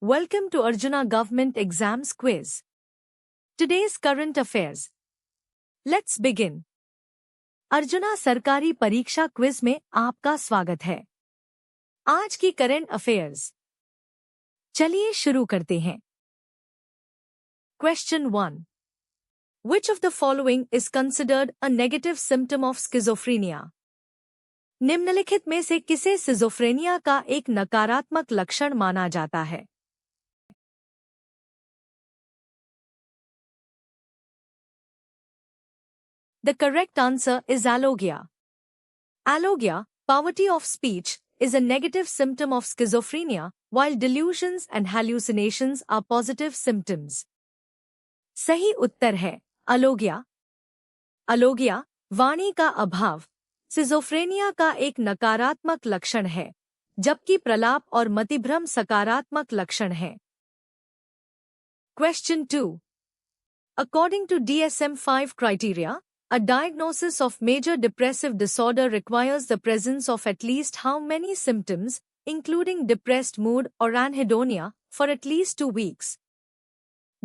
Welcome to Arjuna Government Exams Quiz. Today's current affairs. Let's begin. Arjuna सरकारी परीक्षा quiz में आपका स्वागत है। आज की करंट अफेयर्स। चलिए शुरू करते हैं। Question 1. Which of the following is considered a negative symptom of schizophrenia? निम्नलिखित में से किसे सिजोफ्रेनिया का एक नकारात्मक लक्षण माना जाता है? The correct answer is alogia. Alogia, poverty of speech, is a negative symptom of schizophrenia, while delusions and hallucinations are positive symptoms. सही उत्तर है अलोगिया। अलोगिया, वाणी का अभाव, सिजोफ्रेनिया का एक नकारात्मक लक्षण है, जबकि प्रलाप और मतिभ्रम सकारात्मक लक्षण है। Question 2. According to DSM-5 criteria, a diagnosis of major depressive disorder requires the presence of at least how many symptoms, including depressed mood or anhedonia, for at least 2 weeks?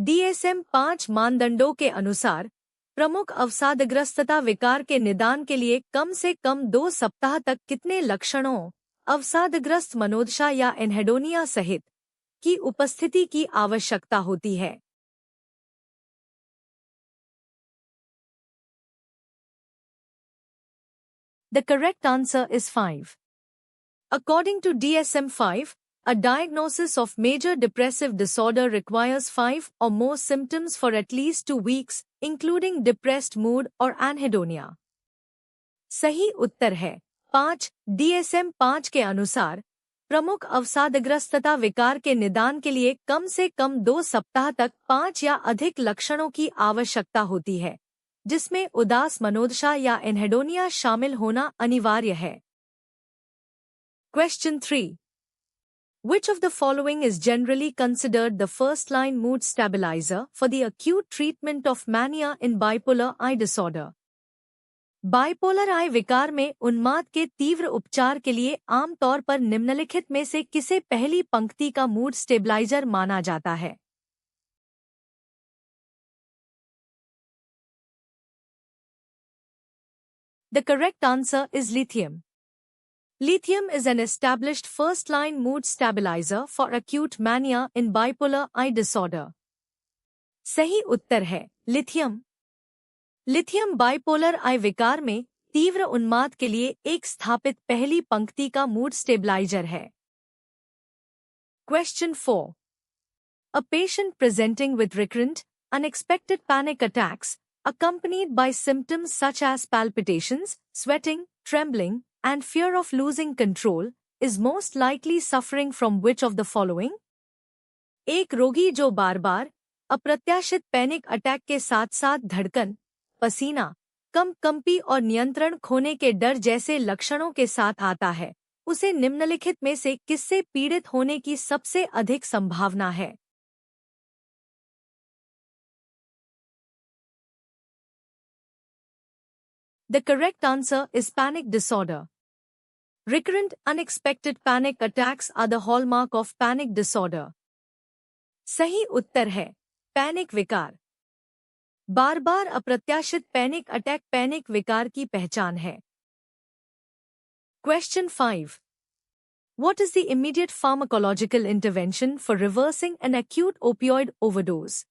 DSM-5 मानदंडों के अनुसार प्रमुख अवसादग्रस्तता विकार के निदान के लिए कम से कम 2 सप्ताह तक कितने लक्षणों, अवसादग्रस्त मनोदशा या एनहेडोनिया सहित, की उपस्थिति की आवश्यकता होती है? The correct answer is 5. According to DSM-5, a diagnosis of major depressive disorder requires 5 or more symptoms for at least 2 weeks, including depressed mood or anhedonia. सही उत्तर है 5. DSM-5 के अनुसार प्रमुख अवसादग्रस्तता विकार के निदान के लिए कम से कम 2 सप्ताह तक 5 या अधिक लक्षणों की आवश्यकता होती है, जिसमें उदास मनोदशा या एनहेडोनिया शामिल होना अनिवार्य है। Question 3. Which of the following is generally considered the first-line mood stabilizer for the acute treatment of mania in bipolar I disorder? Bipolar I विकार में उन्माद के तीव्र उपचार के लिए आमतौर पर निम्नलिखित में से किसे पहली पंक्ति का मूड स्टेबलाइजर माना जाता है? The correct answer is lithium. Lithium is an established first-line mood stabilizer for acute mania in bipolar I disorder. सही उत्तर है लिथियम। लिथियम बाइपोलर आई विकार में तीव्र उन्माद के लिए एक स्थापित पहली पंक्ति का मूड स्टेबलाइजर है। Question 4. A patient presenting with recurrent, unexpected panic attacks, accompanied by symptoms such as palpitations, sweating, trembling, and fear of losing control, is most likely suffering from which of the following? एक रोगी जो बार-बार अप्रत्याशित panic attack के साथ-साथ धड़कन, पसीना, कंपी और नियंत्रण खोने के डर जैसे लक्षणों के साथ आता है, उसे निम्नलिखित में से किससे पीड़ित होने की सबसे अधिक संभावना है? The correct answer is panic disorder. Recurrent unexpected panic attacks are the hallmark of panic disorder. सही उत्तर है पैनिक विकार। बार-बार अप्रत्याशित पैनिक अटैक पैनिक विकार की पहचान है। Question 5. What is the immediate pharmacological intervention for reversing an acute opioid overdose?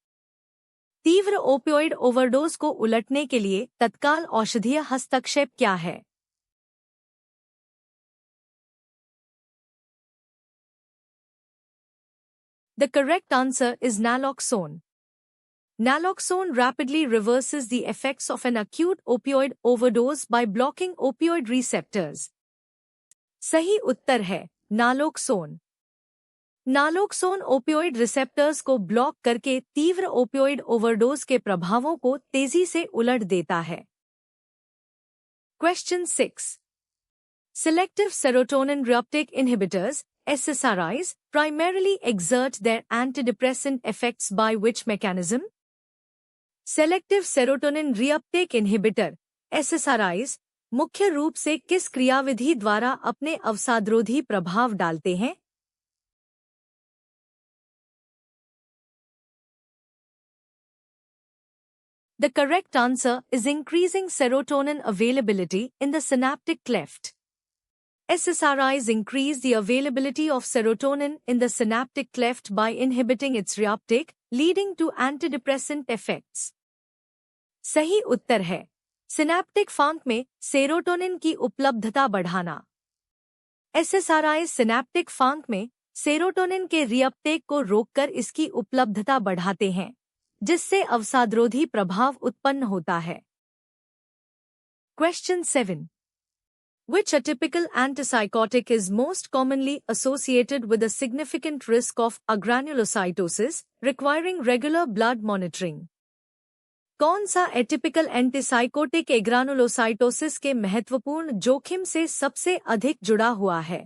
तीव्र ओपियोइड ओवरडोज को उलटने के लिए तत्काल औषधीय हस्तक्षेप क्या है? The correct answer is naloxone. Naloxone rapidly reverses the effects of an acute opioid overdose by blocking opioid receptors. सही उत्तर है नालोक्सोन। नालोक्सोन ओपियोइड रिसेप्टर्स को ब्लॉक करके तीव्र ओपियोइड ओवरडोज के प्रभावों को तेजी से उलट देता है। Question 6. Selective serotonin reuptake inhibitors, SSRIs, primarily exert their antidepressant effects by which mechanism? Selective serotonin reuptake inhibitor, SSRIs, मुख्य रूप से किस क्रियाविधि द्वारा अपने अवसादरोधी प्रभाव डालते हैं? The correct answer is increasing serotonin availability in the synaptic cleft. SSRIs increase the availability of serotonin in the synaptic cleft by inhibiting its reuptake, leading to antidepressant effects. सही उत्तर है सिनैप्टिक फांक में सेरोटोनिन की उपलब्धता बढ़ाना। SSRI synaptic फांक में serotonin के रिअपटेक को रोककर इसकी उपलब्धता बढ़ाते हैं, जिससे अवसादरोधी प्रभाव उत्पन्न होता है। Question 7. Which atypical antipsychotic is most commonly associated with a significant risk of agranulocytosis, requiring regular blood monitoring? कौन सा एटिपिकल एंटीसाइकोटिक एग्रानुलोसाइटोसिस के महत्वपूर्ण जोखिम से सबसे अधिक जुड़ा हुआ है,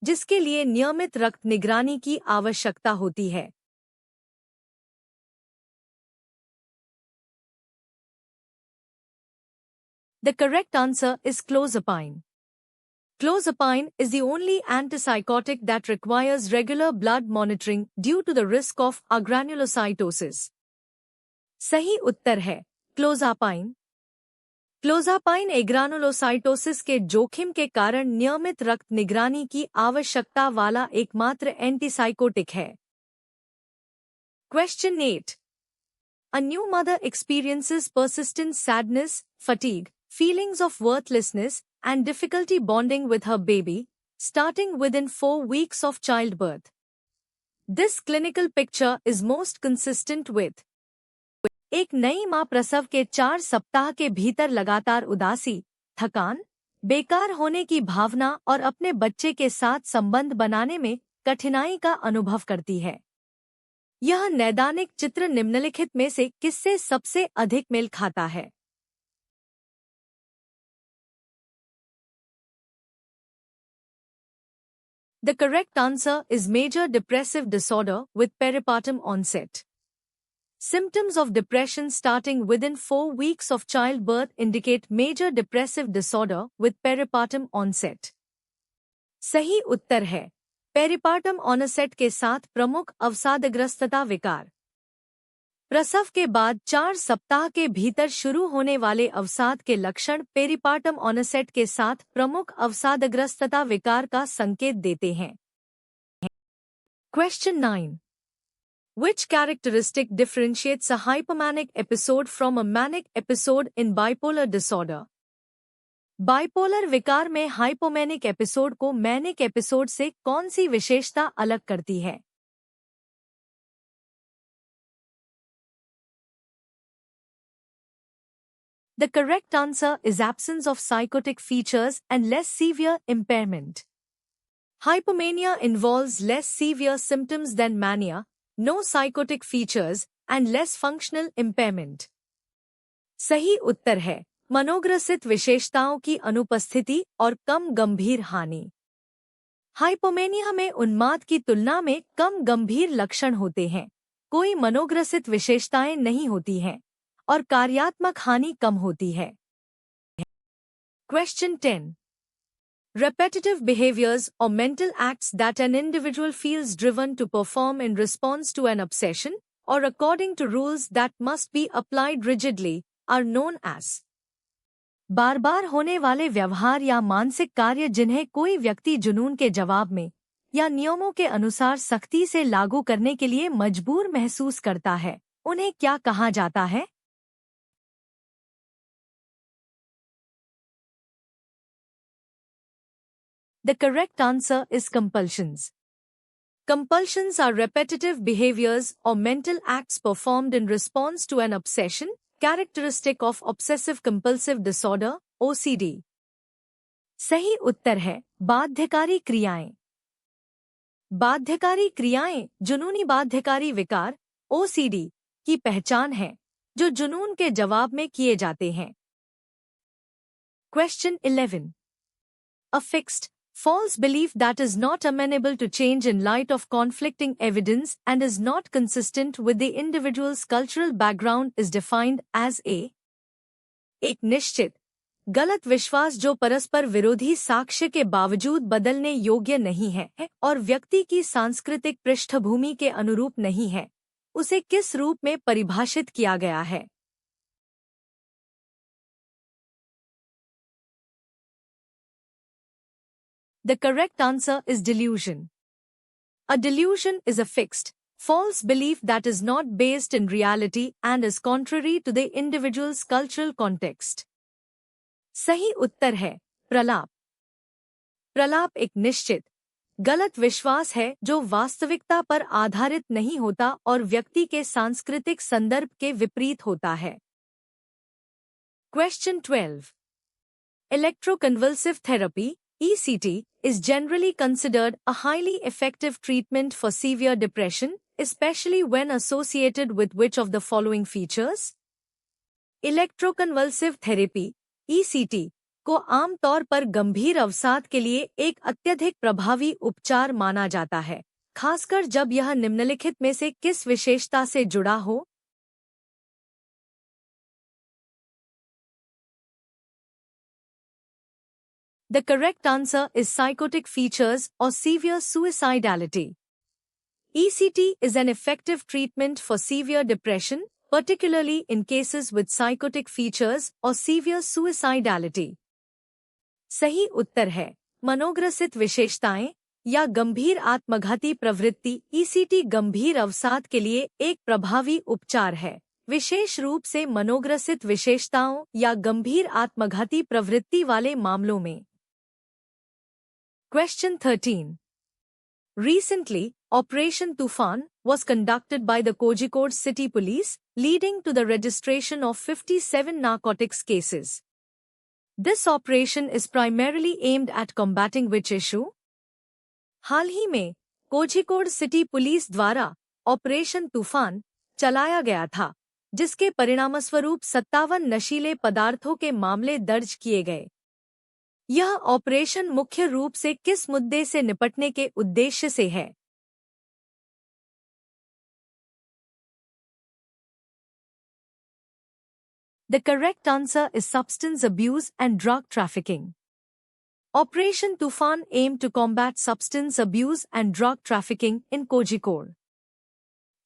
जिसके लिए नियमित रक्त निगरानी की आवश्यकता होती है? The correct answer is clozapine. Clozapine is the only antipsychotic that requires regular blood monitoring due to the risk of agranulocytosis. सही उत्तर है क्लोजापाइन। क्लोजापाइन एग्रानुलोसाइटोसिस के जोखिम के कारण नियमित रक्त निगरानी की आवश्यकता वाला एकमात्र एंटीसाइकोटिक है। Question 8. A new mother experiences persistent sadness, fatigue, feelings of worthlessness, and difficulty bonding with her baby, starting within 4 weeks of childbirth. This clinical picture is most consistent with एक नई मां प्रसव के 4 सप्ताह के भीतर लगातार उदासी, थकान, बेकार होने की भावना और अपने बच्चे के साथ संबंध बनाने में कठिनाई का अनुभव करती है। यह नैदानिक चित्र निम्नलिखित में से किससे सबसे अधिक मेल खाता है? The correct answer is major depressive disorder with peripartum onset. Symptoms of depression starting within 4 weeks of childbirth indicate major depressive disorder with peripartum onset. सही उत्तर है पेरिपार्टम ऑनसेट के साथ प्रमुख अवसादग्रस्तता विकार। प्रसव के बाद 4 सप्ताह के भीतर शुरू होने वाले अवसाद के लक्षण पेरिपार्टम ऑनसेट के साथ प्रमुख अवसादग्रस्तता विकार का संकेत देते हैं। Question 9. Which characteristic differentiates a hypomanic episode from a manic episode in bipolar disorder? Bipolar विकार में हाइपोमेनिक एपिसोड को मैनिक एपिसोड से कौन सी विशेषता अलग करती है? The correct answer is absence of psychotic features and less severe impairment. Hypomania involves less severe symptoms than mania, no psychotic features, and less functional impairment. सही उत्तर है मनोग्रसित विशेषताओं की अनुपस्थिति और कम गंभीर हानि। हाइपोमेनिया में उन्माद की तुलना में कम गंभीर लक्षण होते हैं, कोई मनोग्रसित विशेषताएं नहीं होती हैं, और कार्यात्मक हानि कम होती है। Question 10. Repetitive behaviors or mental acts that an individual feels driven to perform in response to an obsession or according to rules that must be applied rigidly are known as. बार बार होने वाले व्यवहार या मानसिक कार्य जिन्हें कोई व्यक्ति जुनून के जवाब में या नियमों के अनुसार सख्ती से लागू करने के लिए मजबूर महसूस करता है, उन्हें क्या कहा जाता है? The correct answer is compulsions. Compulsions are repetitive behaviors or mental acts performed in response to an obsession, characteristic of obsessive-compulsive disorder, OCD. सही उत्तर है बाध्यकारी क्रियाएं। बाध्यकारी क्रियाएं जुनूनी बाध्यकारी विकार, OCD, की पहचान है, जो जुनून के जवाब में किए जाते हैं। Question 11. A fixed, false belief that is not amenable to change in light of conflicting evidence and is not consistent with the individual's cultural background is defined as a. एक निश्चित, गलत विश्वास जो परस्पर विरोधी साक्ष्य के बावजूद बदलने योग्य नहीं है और व्यक्ति की सांस्कृतिक पृष्ठभूमि के अनुरूप नहीं है, उसे किस रूप में परिभाषित किया गया है? The correct answer is delusion. A delusion is a fixed, false belief that is not based in reality and is contrary to the individual's cultural context. सही उत्तर है प्रलाप। प्रलाप एक निश्चित, गलत विश्वास है जो वास्तविकता पर आधारित नहीं होता और व्यक्ति के सांस्कृतिक संदर्भ के विपरीत होता है। Question 12. Electroconvulsive therapy, ECT, is generally considered a highly effective treatment for severe depression, especially when associated with which of the following features? Electroconvulsive therapy, ECT, को आमतौर पर गंभीर अवसाद के लिए एक अत्यधिक प्रभावी उपचार माना जाता है, खासकर जब यह निम्नलिखित में से किस विशेषता से जुड़ा हो? The correct answer is psychotic features or severe suicidality. ECT is an effective treatment for severe depression, particularly in cases with psychotic features or severe suicidality. सही उत्तर है मनोग्रसित विशेषताएं या गंभीर आत्मघाती प्रवृत्ति। ECT गंभीर अवसाद के लिए एक प्रभावी उपचार है, विशेष रूप से मनोग्रसित विशेषताओं या गंभीर आत्मघाती प्रवृत्ति वाले मामलों में। Question 13. Recently, Operation Tufan was conducted by the Kozhikode City Police, leading to the registration of 57 narcotics cases. This operation is primarily aimed at combating which issue? हाल ही में कोझिकोड सिटी पुलिस द्वारा ऑपरेशन तूफान चलाया गया था, जिसके परिणामस्वरूप 57 नशीले पदार्थों के मामले दर्ज किए गए। यह ऑपरेशन मुख्य रूप से किस मुद्दे से निपटने के उद्देश्य से है? The correct answer is substance abuse and drug trafficking. Operation Tufan aimed to combat substance abuse and drug trafficking in Kozhikode.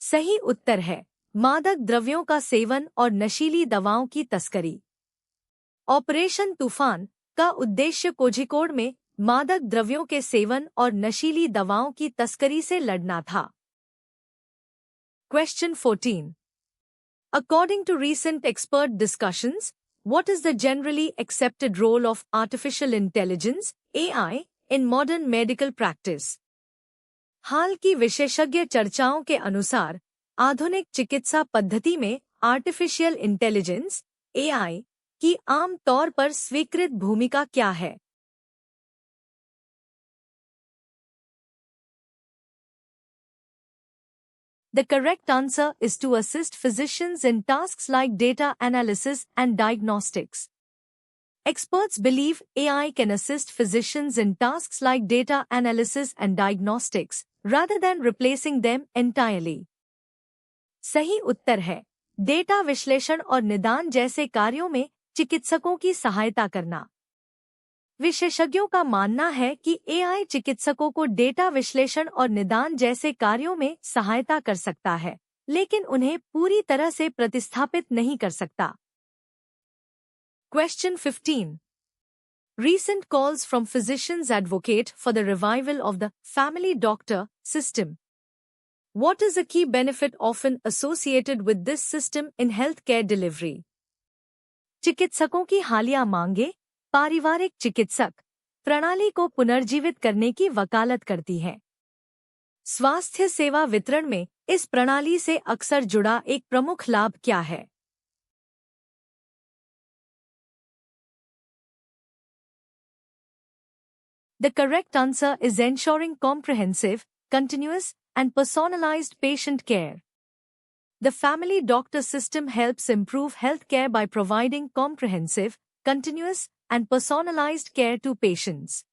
सही उत्तर है मादक द्रव्यों का सेवन और नशीली दवाओं की तस्करी। ऑपरेशन तूफान का उद्देश्य कोझिकोड में मादक द्रव्यों के सेवन और नशीली दवाओं की तस्करी से लड़ना था। Question 14. According to recent expert discussions, what is the generally accepted role of artificial intelligence, AI, in modern medical practice? हाल की विशेषज्ञ चर्चाओं के अनुसार आधुनिक चिकित्सा पद्धति में आर्टिफिशियल इंटेलिजेंस, AI, की आम तौर पर स्वीकृत भूमिका क्या है? The correct answer is to assist physicians in tasks like data analysis and diagnostics. Experts believe AI can assist physicians in tasks like data analysis and diagnostics, rather than replacing them entirely. सही उत्तर है data विश्लेषण और निदान जैसे कार्यों में चिकित्सकों की सहायता करना। विशेषज्ञों का मानना है कि AI चिकित्सकों को डेटा विश्लेषण और निदान जैसे कार्यों में सहायता कर सकता है, लेकिन उन्हें पूरी तरह से प्रतिस्थापित नहीं कर सकता। Question 15. Recent calls from physicians advocate for the revival of the family doctor system. What is a key benefit often associated with this system in healthcare delivery? चिकित्सकों की हालिया मांगे पारिवारिक चिकित्सक प्रणाली को पुनर्जीवित करने की वकालत करती है। स्वास्थ्य सेवा वितरण में इस प्रणाली से अक्सर जुड़ा एक प्रमुख लाभ क्या है? The correct answer is ensuring comprehensive, continuous, and personalized patient care. The family doctor system helps improve healthcare by providing comprehensive, continuous, and personalized care to patients.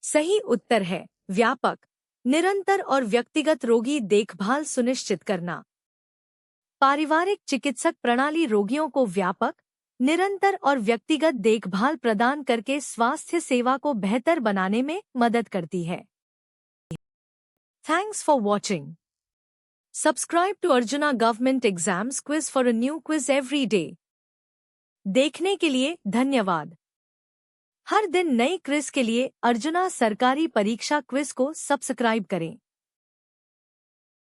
सही उत्तर है व्यापक, निरंतर और व्यक्तिगत रोगी देखभाल सुनिश्चित करना। पारिवारिक चिकित्सक प्रणाली रोगियों को व्यापक, निरंतर और व्यक्तिगत देखभाल प्रदान करके स्वास्थ्य सेवा को बेहतर बनाने में मदद करती है। Thanks for watching. Subscribe to Arjuna Government Exams Quiz for a new quiz every day. देखने के लिए धन्यवाद। हर दिन नई क्विज के लिए अर्जुना सरकारी परीक्षा क्विज को सब्सक्राइब करें।